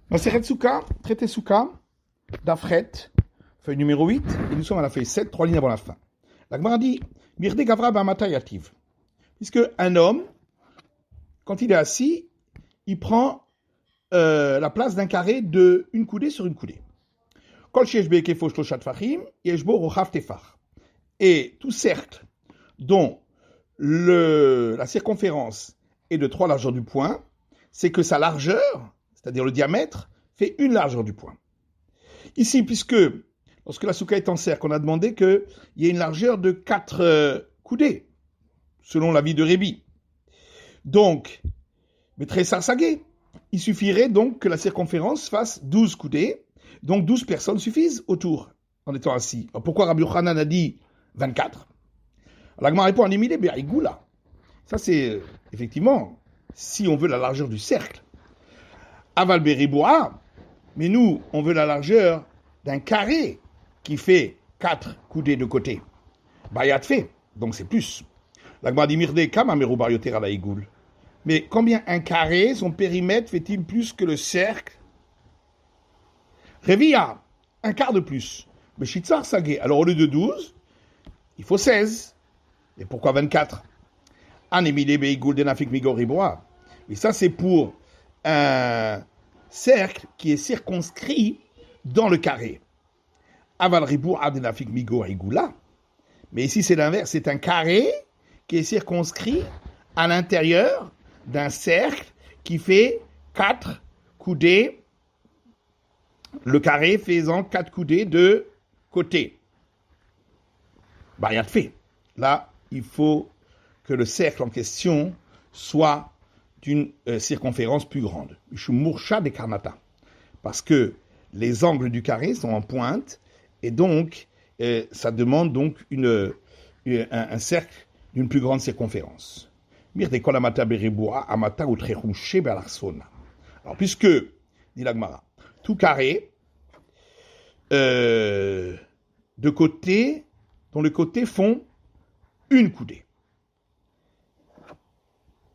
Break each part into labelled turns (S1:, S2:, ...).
S1: Maseret Souka, traité Souka, d'Afret, feuille numéro 8, et nous sommes à la feuille 7, 3 lignes avant la fin. La Gemara dit, Mirde Gavra Bamata Yativ. Puisque un homme, quand il est assis, il prend la place d'un carré de une coudée sur une coudée. Kol sheyesh be'ekefo shloshat tfachim, yesh bo rochav tefach. Et tout cercle dont la circonférence est de 3 largeurs du poing, c'est que sa largeur, c'est-à-dire le diamètre, fait une largeur du poing. Ici, puisque lorsque la souka est en cercle, on a demandé qu'il y ait une largeur de 4 coudées, selon l'avis de Rébi. Donc, Betressar Sagé, il suffirait donc que la circonférence fasse 12 coudées, donc 12 personnes suffisent autour, en étant assis. Alors pourquoi Rabbi Yochanan a dit 24? Alors Agma répond, Animile Be'aïgoula. Ça c'est, effectivement, si on veut la largeur du cercle. Aval Beriboa, mais nous, on veut la largeur d'un carré qui fait 4 coudées de côté. Bayat fait, donc c'est plus. L'Agma dit Mirde Kama Merubar Yoter ala Igoul. Mais combien un carré, son périmètre, fait-il plus que le cercle? Revia, un quart de plus. Mais Shitzar Sagé, alors au lieu de 12, il faut 16. Et pourquoi 24? Anemile Beigoul Denafik Migoriboa. Et ça, c'est pour un cercle qui est circonscrit dans le carré. Aval Ribou Adenafik Migorigoula. Mais ici, c'est l'inverse. C'est un carré qui est circonscrit à l'intérieur d'un cercle qui fait 4 coudées, le carré faisant 4 coudées de côté. Bah, rien de fait. Là, il faut que le cercle en question soit d'une circonférence plus grande. Moursha de Karnata. Parce que les angles du carré sont en pointe, et donc, ça demande donc un cercle d'une plus grande circonférence. Alors, puisque, dit l'Agmara, tout carré, de côté, dont les côtés font une coudée.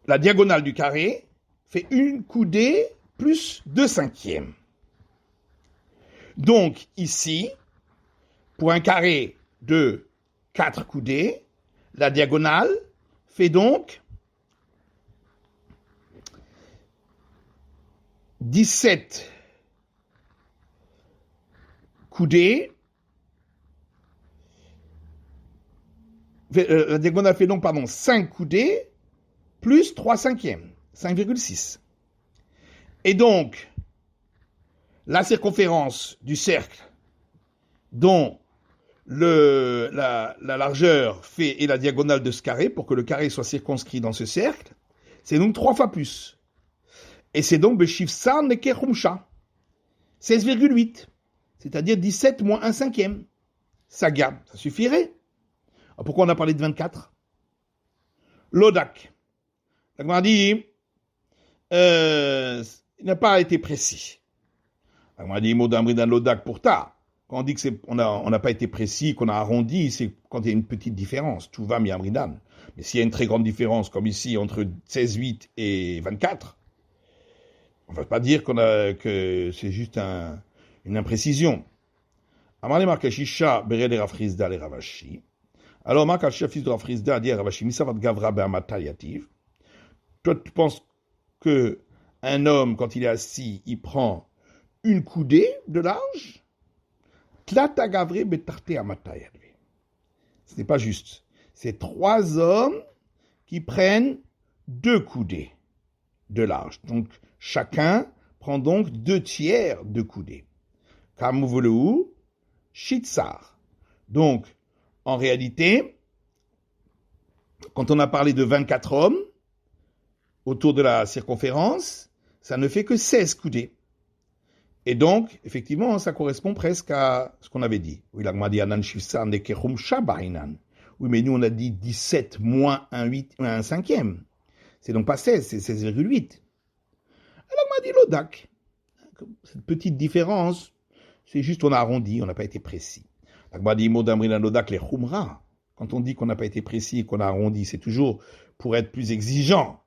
S1: La diagonale du carré fait une coudée plus 2/5. Donc, ici, pour un carré de 4 coudées, la diagonale fait donc 17 coudées. La diagonale fait donc, 5 coudées plus 3/5, 5,6. Et donc, la circonférence du cercle dont la largeur fait et la diagonale de ce carré, pour que le carré soit circonscrit dans ce cercle, c'est donc 3 fois plus. Et c'est donc Beshivsar Nekerumsha, 16,8, c'est-à-dire 17 moins 1/5. Saga, ça suffirait. Alors pourquoi on a parlé de 24? L'Odak. La Gemara dit, il n'a pas été précis. La Gemara dit, Modamridan l'Odak pour ta. Quand on dit qu'on n'a pas été précis, qu'on a arrondi, c'est quand il y a une petite différence. Tout va mi-amridan. Mais s'il y a une très grande différence, comme ici, entre 16,8 et 24, on ne va pas dire que c'est juste une imprécision. Amale Markashisha Bered Rafrizda le Ravashi. Alors Markashisha, fils de Rafrizda, a dit à Ravashi, Misavat Gavra Be'amata Yativ. Toi, tu penses que un homme, quand il est assis, il prend une coudée de large? Ce n'est pas juste. C'est 3 hommes qui prennent 2 coudées de large. Donc, chacun prend donc 2/3 de coudées. Kamuvoleu, Shitzar. Donc, en réalité, quand on a parlé de 24 hommes autour de la circonférence, ça ne fait que 16 coudées. Et donc, effectivement, ça correspond presque à ce qu'on avait dit. Oui, mais nous, on a dit 17 moins 1/5. C'est donc pas 16, c'est 16,8. Alors, on m'a dit l'Odak. Cette petite différence, c'est juste on a arrondi, on n'a pas été précis. On m'a dit l'Odak, les Khumra. Quand on dit qu'on n'a pas été précis et qu'on a arrondi, c'est toujours pour être plus exigeant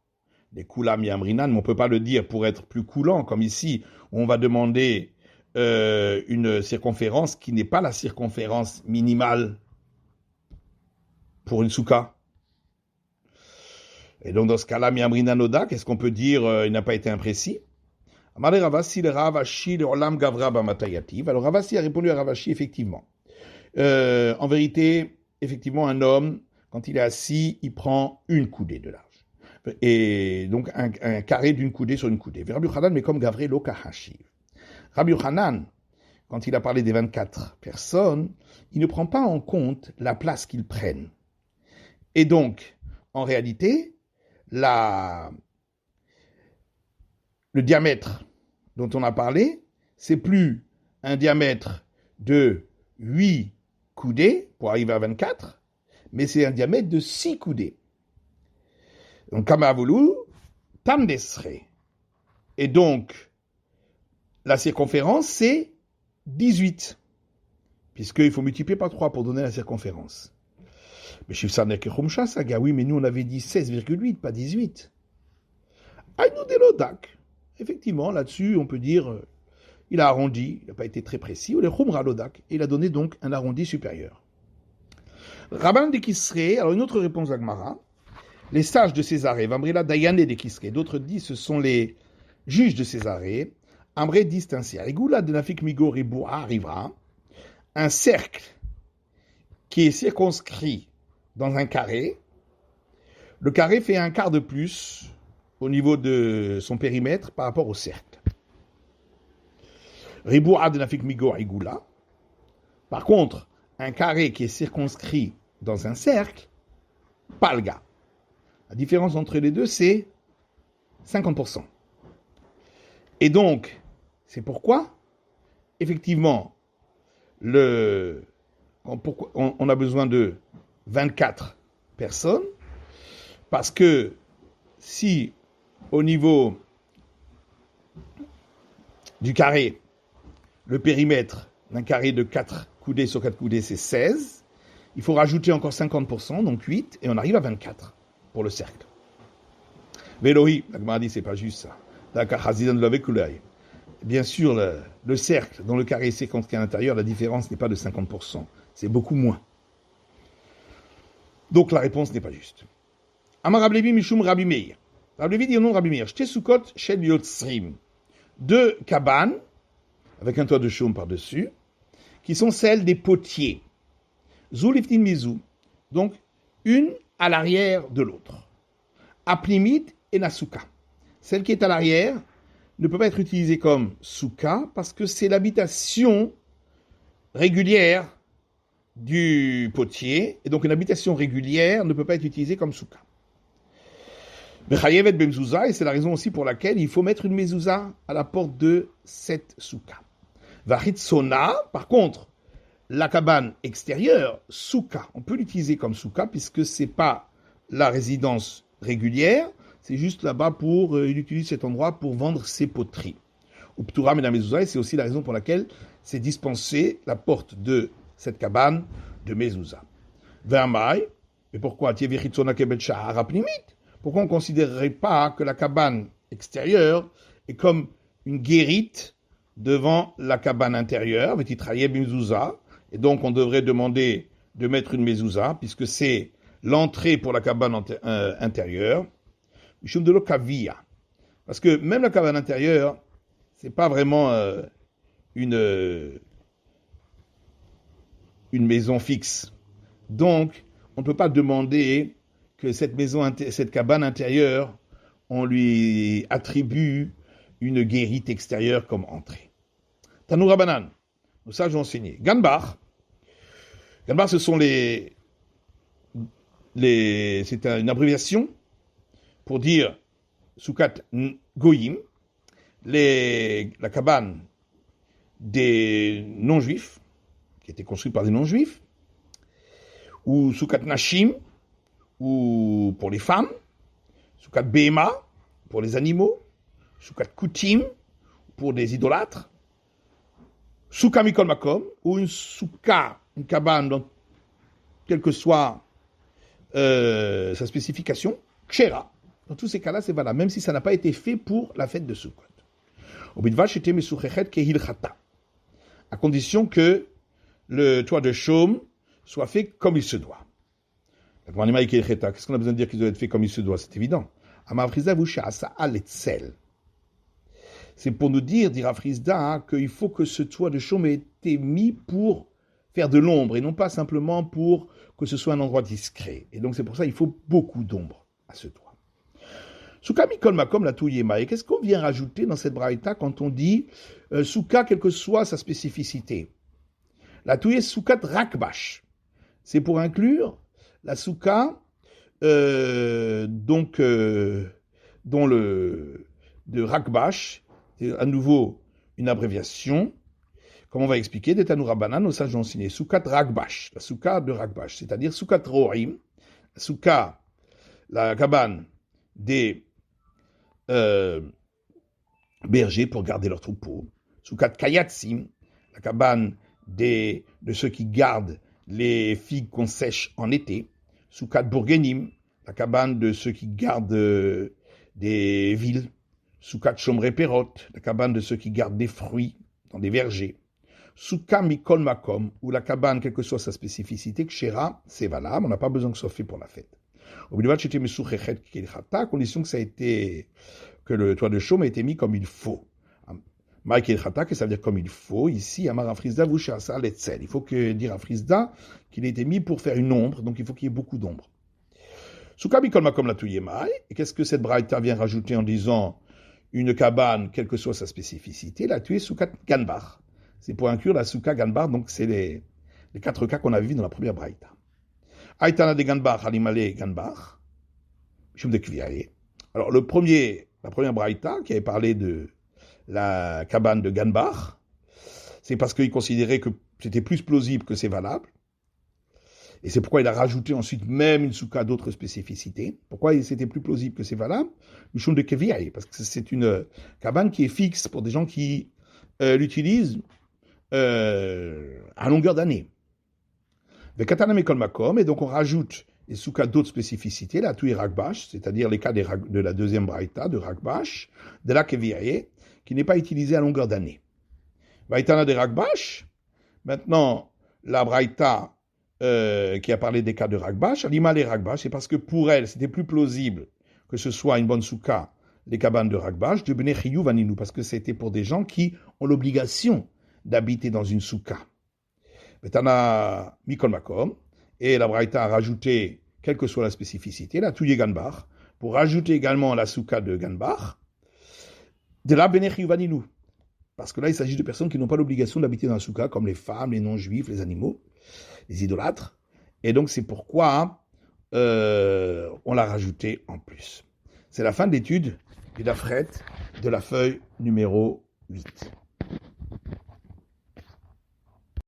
S1: des Koulam Yamrinan, mais on ne peut pas le dire pour être plus coulant, comme ici, où on va demander une circonférence qui n'est pas la circonférence minimale pour une souka. Et donc, dans ce cas-là, Miamrinan Oda, qu'est-ce qu'on peut dire? Il n'a pas été imprécis. Amare Ravasi, le Ravashi, le Olam Gavra Bamatayativ. Alors, Ravasi a répondu à Ravashi, effectivement. En vérité, effectivement, un homme, quand il est assis, il prend une coudée de large. Et donc, un carré d'une coudée sur une coudée. Rabbi Yochanan, mais comme Gavré Lokahashiv. Rabbi Yochanan, quand il a parlé des 24 personnes, il ne prend pas en compte la place qu'ils prennent. Et donc, en réalité, le diamètre dont on a parlé, c'est plus un diamètre de 8 coudées pour arriver à 24, mais c'est un diamètre de 6 coudées. Donc, Kamavoulou, Tamdesre. Et donc, la circonférence, c'est 18, puisqu'il faut multiplier par 3 pour donner la circonférence. Mais Shivsaner Kechumcha, Saga, oui, mais nous on avait dit 16,8, pas 18. Aïnou Delodak. Effectivement, là-dessus, on peut dire, il a arrondi, il n'a pas été très précis, ou le Khumra Lodak, et il a donné donc un arrondi supérieur. Rabban de Kisré, alors une autre réponse d'Agmara, les sages de Césarée, Vambrila Dayane de Kisré, d'autres disent ce sont les juges de Césarée, Ambré disent ainsi, Arigoula de Nafik Migo Riboua arrivera, un cercle qui est circonscrit dans un carré, le carré fait un quart de plus au niveau de son périmètre par rapport au cercle. Riboua de Nafik Migo Arigoula. Par contre, un carré qui est circonscrit dans un cercle, palga. La différence entre les deux, c'est 50%. Et donc, c'est pourquoi, effectivement, on a besoin de 24 personnes, parce que si au niveau du carré, le périmètre d'un carré de 4 coudées sur 4 coudées, c'est 16, il faut rajouter encore 50%, donc 8, et on arrive à 24 pour le cercle. Vélohi, la Gemara dit, c'est pas juste ça. Bien sûr, le cercle dans le carré circonscrit à l'intérieur, la différence n'est pas de 50%, c'est beaucoup moins. Donc la réponse n'est pas juste. Amar Rablevi Mishum Rabbi Meir. Rablevi dit au nom de Rabbi Meir, Shte Sukkot Shel Yotzrim. 2 cabanes, avec un toit de chaume par-dessus, qui sont celles des potiers. Zuliftin Mizou. Donc, une à l'arrière de l'autre. Aplimit et Nasuka. Celle qui est à l'arrière ne peut pas être utilisée comme souka parce que c'est l'habitation régulière du potier, et donc une habitation régulière ne peut pas être utilisée comme souka. Bechayevet bemzouza, et c'est la raison aussi pour laquelle il faut mettre une mezouza à la porte de cette souka. Vachitsona, par contre, la cabane extérieure, souka, on peut l'utiliser comme souka puisque c'est pas la résidence régulière, c'est juste là-bas pour, il utilise cet endroit pour vendre ses poteries. Uptura la mezouza, et c'est aussi la raison pour laquelle c'est dispensé la porte de cette cabane de mezouza. Vermaï, et pourquoi pourquoi on ne considérerait pas que la cabane extérieure est comme une guérite devant la cabane intérieure, et donc on devrait demander de mettre une mezouza, puisque c'est l'entrée pour la cabane intérieure, de l'okavia. Parce que même la cabane intérieure, c'est pas vraiment une maison fixe. Donc, on ne peut pas demander que cette cabane intérieure, on lui attribue une guérite extérieure comme entrée. Tanou Rabanan, nos sages ont enseigné. Ganbar, ce sont c'est une abréviation pour dire Sukat Goyim, la cabane des non-juifs, qui était construite par des non-juifs, ou Sukat Nashim, ou pour les femmes, Sukat Behema, pour les animaux, Sukat Kutim, pour des idolâtres, Souka Mikol Makom, ou une cabane, dans, quelle que soit sa spécification, Kshera, Dans tous ces cas-là, c'est valable, même si ça n'a pas été fait pour la fête de Sukkot. À condition que le toit de chaume soit fait comme il se doit. Qu'est-ce qu'on a besoin de dire qu'il doit être fait comme il se doit? C'est évident. C'est pour nous dire, dit Rav Hizda, qu'il faut que ce toit de chaume ait été mis pour faire de l'ombre et non pas simplement pour que ce soit un endroit discret. Et donc c'est pour ça qu'il faut beaucoup d'ombre à ce toit. Souka mikol makom la touyema. Et qu'est-ce qu'on vient rajouter dans cette braïta quand on dit souka, quelle que soit sa spécificité? La touye soukat rakbash. C'est pour inclure la souka, dont le de rakbash, c'est à nouveau une abréviation. Comme on va expliquer, des Tanoura Banan, nos sages ont enseigné soukat rakbash, la souka de rakbash, c'est-à-dire soukat rohim, la souka, la cabane des bergers pour garder leurs troupeaux, soukat kayatsim, la cabane de ceux qui gardent les figues qu'on sèche en été, soukat bourgenim, la cabane de ceux qui gardent des villes, soukat shomre perot, la cabane de ceux qui gardent des fruits dans des vergers, souka mikol makom, ou la cabane, quelle que soit sa spécificité, kshera, c'est valable, on n'a pas besoin que ce soit fait pour la fête. À condition que le toit de chaume a été mis comme il faut. Qu'est-ce que ça veut dire comme il faut? Ici, il faut que dire à Frisda qu'il a été mis pour faire une ombre, donc il faut qu'il y ait beaucoup d'ombre. Et qu'est-ce que cette braïta vient rajouter en disant une cabane, quelle que soit sa spécificité? La tuer soukat ganbar. C'est pour inclure la souka ganbar, donc c'est les 4 cas qu'on a vus dans la première braïta. Aïtana de ganbar, alimale ganbar, chum de kviaye. Alors la première braïta qui avait parlé de la cabane de ganbar, c'est parce qu'il considérait que c'était plus plausible que c'est valable. Et c'est pourquoi il a rajouté ensuite même une souka d'autres spécificités. Pourquoi c'était plus plausible que c'est valable? Le chum de kviaye, parce que c'est une cabane qui est fixe pour des gens qui l'utilisent à longueur d'année. Et donc on rajoute les soukas d'autres spécificités, la touye rakbash, c'est-à-dire les cas de la deuxième braïta, de rakbash, de la keviaye, qui n'est pas utilisée à longueur d'année. Vaïtana de rakbash, maintenant la braïta qui a parlé des cas de rakbash, alima les rakbash, c'est parce que pour elle, c'était plus plausible que ce soit une bonne souka, les cabanes de rakbash, de bene chiyuv vaninu, parce que c'était pour des gens qui ont l'obligation d'habiter dans une souka. Betana mikol makom, et la braïta a rajouté, quelle que soit la spécificité, la touye ganbar, pour rajouter également la souka de ganbar, de la bene chiyuv vaninu, parce que là il s'agit de personnes qui n'ont pas l'obligation d'habiter dans la souka, comme les femmes, les non-juifs, les animaux, les idolâtres, et donc c'est pourquoi on l'a rajouté en plus. C'est la fin de l'étude du Dafret de la feuille numéro 8.